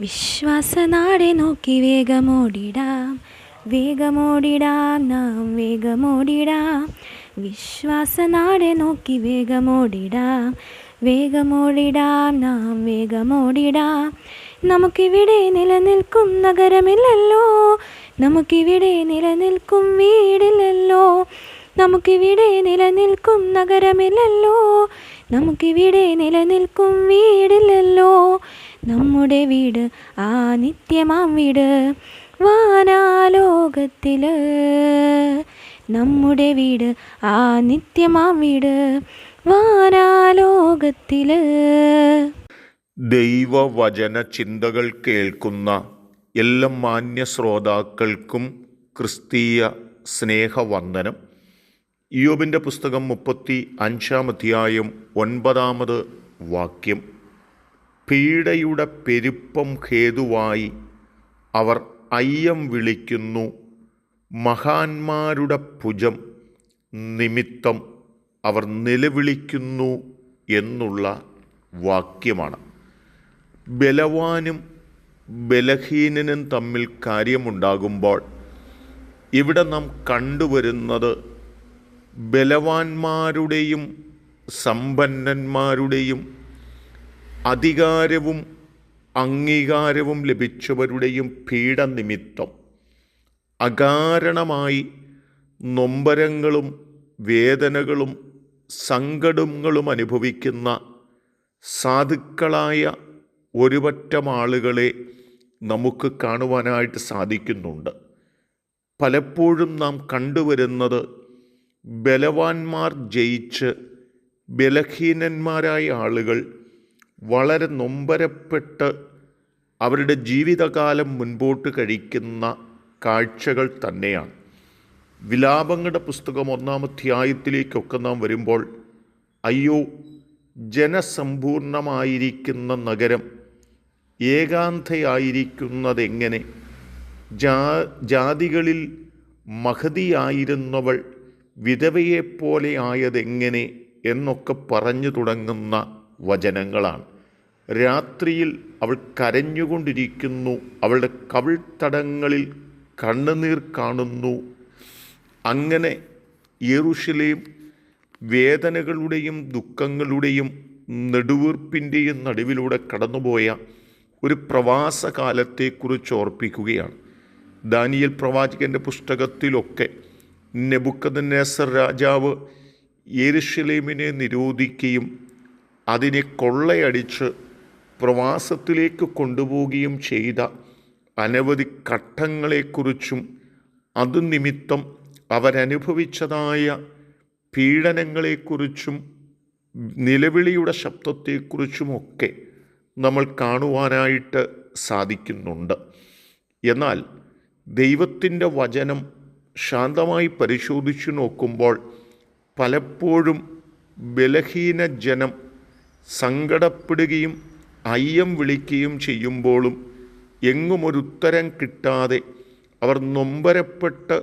വിശ്വാസനാടെ നോക്കി വേഗമോടിടാം, വേഗമോടിടാം, നാം വേഗമോടിടാം. വിശ്വാസനാടെ നോക്കി വേഗമോടിടാം, വേഗമോടിടാം, നാം വേഗമോടിടാം. നമുക്കിവിടെ നിലനിൽക്കും നഗരമില്ലല്ലോ, നമുക്കിവിടെ നിലനിൽക്കും വീടില്ലല്ലോ. നമുക്കിവിടെ നിലനിൽക്കും നഗരമില്ലല്ലോ, നമുക്കിവിടെ നിലനിൽക്കും വീടില്ലല്ലോ. നമ്മുടെ വീട് ആ നിത്യമാം വീട് വാനാലോകത്തില്. നമ്മുടെ വീട് ആ നിത്യമാം വീട് വാനാലോകത്തില്. ദൈവവചന ചിന്തകൾ കേൾക്കുന്ന എല്ലാ മാന്യ ശ്രോതാക്കൾക്കും ക്രിസ്തീയ സ്നേഹവന്ദനം. ഇയ്യോബിൻ്റെ പുസ്തകം 35-ാം അധ്യായം 9-ാമത് വാക്യം. പീഡയുടെ പെരുപ്പം ഹേതുവായി അവർ അയ്യം വിളിക്കുന്നു, മഹാന്മാരുടെ ഭുജം നിമിത്തം അവർ നിലവിളിക്കുന്നു എന്നുള്ള വാക്യമാണ്. ബലവാനും ബലഹീനനും തമ്മിൽ കാര്യമുണ്ടാകുമ്പോൾ ഇവിടെ നാം കണ്ടുവരുന്നത് ബലവാന്മാരുടെയും സമ്പന്നന്മാരുടെയും അധികാരവും അംഗീകാരവും ലഭിച്ചവരുടെയും പീഡനിമിത്തം അകാരണമായി നൊമ്പരങ്ങളും വേദനകളും സങ്കടങ്ങളും അനുഭവിക്കുന്ന സാധുക്കളായ ഒരുപറ്റം ആളുകളെ നമുക്ക് കാണുവാനായിട്ട് സാധിക്കുന്നുണ്ട്. പലപ്പോഴും നാം കണ്ടുവരുന്നത് ബലവാന്മാർ ജയിച്ച് ബലഹീനന്മാരായ ആളുകൾ വളരെ നൊമ്പരപ്പെട്ട് അവരുടെ ജീവിതകാലം മുൻപോട്ട് കഴിക്കുന്ന കാഴ്ചകൾ തന്നെയാണ്. വിലാപങ്ങളുടെ പുസ്തകം 1-ാം അധ്യായത്തിലേക്കൊക്കെ നാം വരുമ്പോൾ, അയ്യോ, ജനസമ്പൂർണമായിരിക്കുന്ന നഗരം ഏകാന്തയായിരിക്കുന്നതെങ്ങനെ, ജാതികളിൽ മഹതിയായിരുന്നവൾ വിധവയെപ്പോലെ ആയതെങ്ങനെ എന്നൊക്കെ പറഞ്ഞു തുടങ്ങുന്ന വചനങ്ങളാണ്. രാത്രിയിൽ അവൾ കരഞ്ഞുകൊണ്ടിരിക്കുന്നു, അവളുടെ കവിൾത്തടങ്ങളിൽ കണ്ണുനീർ കാണുന്നു. അങ്ങനെ യെരൂശലേം വേദനകളുടെയും ദുഃഖങ്ങളുടെയും നെടുവീർപ്പിൻ്റെയും നടുവിലൂടെ കടന്നുപോയ ഒരു പ്രവാസകാലത്തെക്കുറിച്ച് ഓർപ്പിക്കുകയാണ്. ദാനിയേൽ പ്രവാചകൻ്റെ പുസ്തകത്തിലൊക്കെ നെബൂഖദ്നേസർ രാജാവ് യെരൂശലേമിനെ നിരോധിക്കുകയും അതിനെ കൊള്ളയടിച്ച് പ്രവാസത്തിലേക്ക് കൊണ്ടുപോവുകയും ചെയ്ത അനവധി ഘട്ടങ്ങളെക്കുറിച്ചും അതുനിമിത്തം അവരനുഭവിച്ചതായ പീഡനങ്ങളെക്കുറിച്ചും നിലവിളിയുടെ ശബ്ദത്തെക്കുറിച്ചുമൊക്കെ നമ്മൾ കാണുവാനായിട്ട് സാധിക്കുന്നുണ്ട്. എന്നാൽ ദൈവത്തിൻ്റെ വചനം ശാന്തമായി പരിശോധിച്ചു നോക്കുമ്പോൾ പലപ്പോഴും ബലഹീന ജനം സങ്കടപ്പെടുകയും അയ്യം വിളിക്കുകയും ചെയ്യുമ്പോഴും എങ്ങും ഒരു ഉത്തരം കിട്ടാതെ അവർ നൊമ്പരപ്പെട്ട്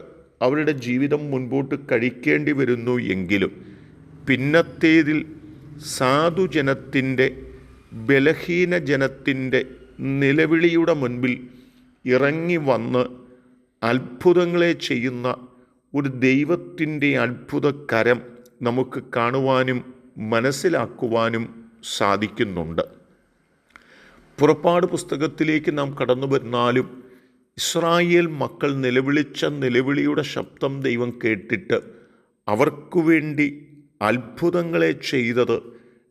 അവരുടെ ജീവിതം മുൻപോട്ട് കഴിക്കേണ്ടി വരുന്നു. എങ്കിലും പിന്നത്തേതിൽ സാധുജനത്തിൻ്റെ ബലഹീന ജനത്തിൻ്റെ നിലവിളിയുടെ മുൻപിൽ ഇറങ്ങി വന്ന് അത്ഭുതങ്ങളെ ചെയ്യുന്ന ഒരു ദൈവത്തിൻ്റെ അത്ഭുത കരം നമുക്ക് കാണുവാനും മനസ്സിലാക്കുവാനും സാധിക്കുന്നുണ്ട്. പുറപ്പാട് പുസ്തകത്തിലേക്ക് നാം കടന്നു വരുന്നാലും ഇസ്രായേൽ മക്കൾ നിലവിളിച്ച നിലവിളിയുടെ ശബ്ദം ദൈവം കേട്ടിട്ട് അവർക്കു വേണ്ടി അത്ഭുതങ്ങളെ ചെയ്തത്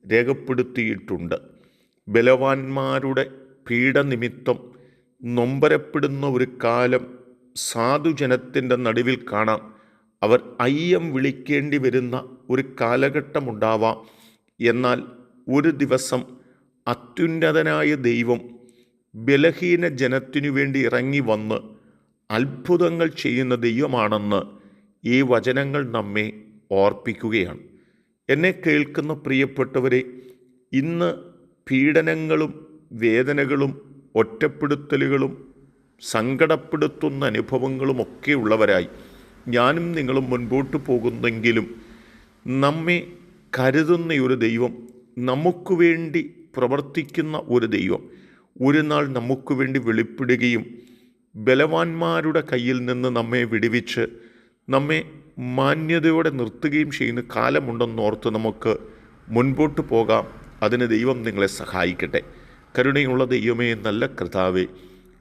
രേഖപ്പെടുത്തിയിട്ടുണ്ട്. ബലവാന്മാരുടെ പീഡനിമിത്തം നൊമ്പരപ്പെടുന്ന ഒരു കാലം സാധുജനത്തിൻ്റെ നടുവിൽ കാണാം. അവർ അയ്യം വിളിക്കേണ്ടി വരുന്ന ഒരു കാലഘട്ടമുണ്ടാവാം. എന്നാൽ ഒരു ദിവസം അത്യുന്നതനായ ദൈവം ബലഹീന ജനത്തിനു വേണ്ടി ഇറങ്ങി വന്ന് അത്ഭുതങ്ങൾ ചെയ്യുന്ന ദൈവമാണെന്ന് ഈ വചനങ്ങൾ നമ്മെ ഓർപ്പിക്കുകയാണ്. എന്നെ കേൾക്കുന്ന പ്രിയപ്പെട്ടവരെ, ഇന്ന് പീഡനങ്ങളും വേദനകളും ഒറ്റപ്പെടുത്തലുകളും സങ്കടപ്പെടുത്തുന്ന അനുഭവങ്ങളുമൊക്കെ ഉള്ളവരായി ഞാനും നിങ്ങളും മുൻപോട്ട് പോകുന്നെങ്കിലും നമ്മെ കരുതുന്ന ഒരു ദൈവം, നമുക്ക് വേണ്ടി പ്രവർത്തിക്കുന്ന ഒരു ദൈവം, ഒരു നാൾ നമുക്ക് വേണ്ടി വെളിപ്പെടുകയും ബലവാന്മാരുടെ കയ്യിൽ നിന്ന് നമ്മെ വിടുവിച്ച് നമ്മെ മാന്യതയോടെ നിർത്തുകയും ചെയ്യുന്ന കാലമുണ്ടെന്നോർത്ത് നമുക്ക് മുൻപോട്ട് പോകാം. അതിന് ദൈവം നിങ്ങളെ സഹായിക്കട്ടെ. കരുണയുള്ള ദൈവമേ, നല്ല കർത്താവേ,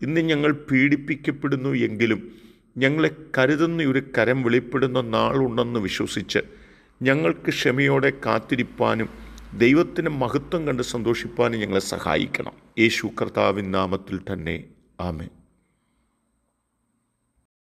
ഇന്ന് ഞങ്ങൾ പീഡിപ്പിക്കപ്പെടുന്നു എങ്കിലും ഞങ്ങളെ കരുതുന്ന ഒരു കരം വെളിപ്പെടുന്ന നാളുണ്ടെന്ന് വിശ്വസിച്ച് ഞങ്ങൾക്ക് ക്ഷമയോടെ കാത്തിരിപ്പാനും ദൈവത്തിന് മഹത്വം കണ്ട് സന്തോഷിപ്പാനും ഞങ്ങളെ സഹായിക്കണം. യേശു കർത്താവിൻ നാമത്തിൽ തന്നെ. ആമേൻ.